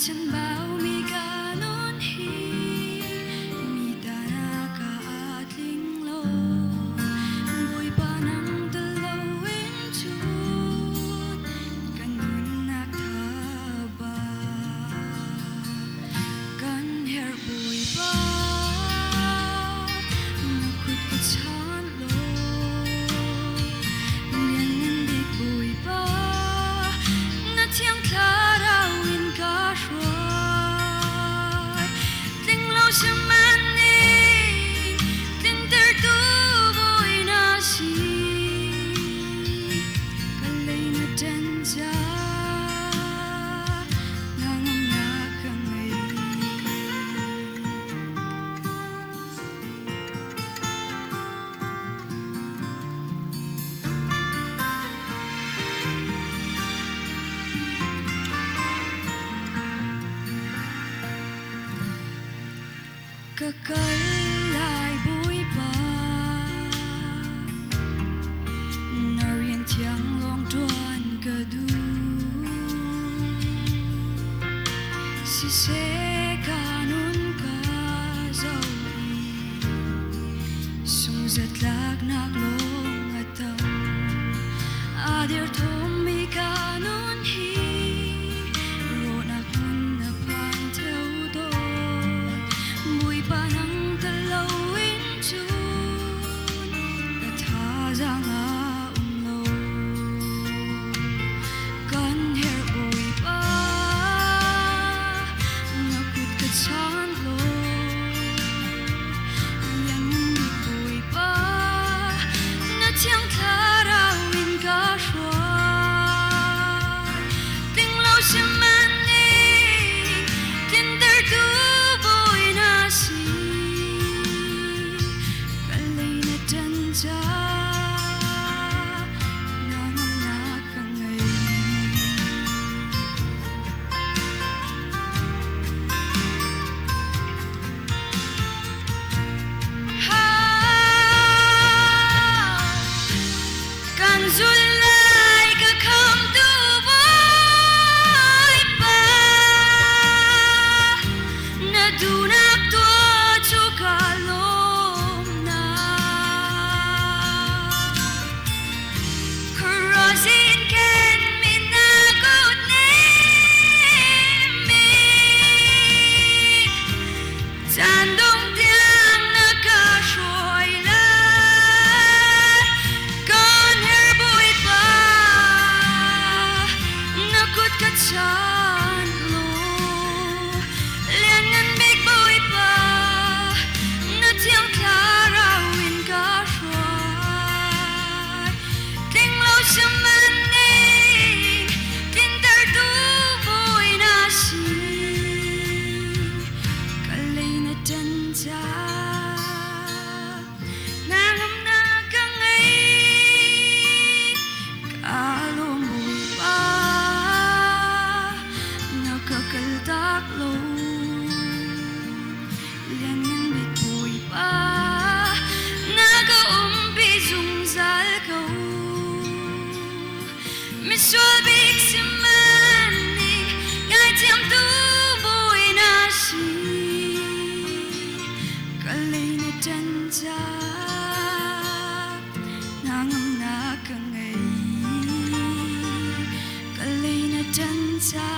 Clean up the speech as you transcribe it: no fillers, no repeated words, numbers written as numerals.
Chân bao mi ka non hi mi ta na ka atling lo boy pa nang dalawin chun kanun na taba kan her boy pa nakut ka chan lo mian nin dik boy pa na thiang thara win ka shwai ting lo shamani tin ter tu boy na si kalay na tanja nangam na kamay kakalay buhay pa nariyan tiyang long tuan kadu si se kanun ka zawi sungzat lag naglong ataw adir tomi kanun hi panang dalawin chun kathaza nga umlo kan her boy pa nakut ka chan lo yang mi boy pa na thiang thara win ka shwai ting lo shamani tin der tu zulay ka kham tu boy pa na dunak to chukalom na crossing can minagot nemi sandong tiang nakashoy chan lo lian nan big boy pa na thiang thara win ka shwai ting lo shamani tin ter tu boy na si kalay na tanja nangam na kangay kalom boy pa kakaltak lo lian nan bit boy pa nagaumpi zungzal ko miswal big simani ngay tiang tu boy na si kalay na tanja nangam na kangay kalay na tanja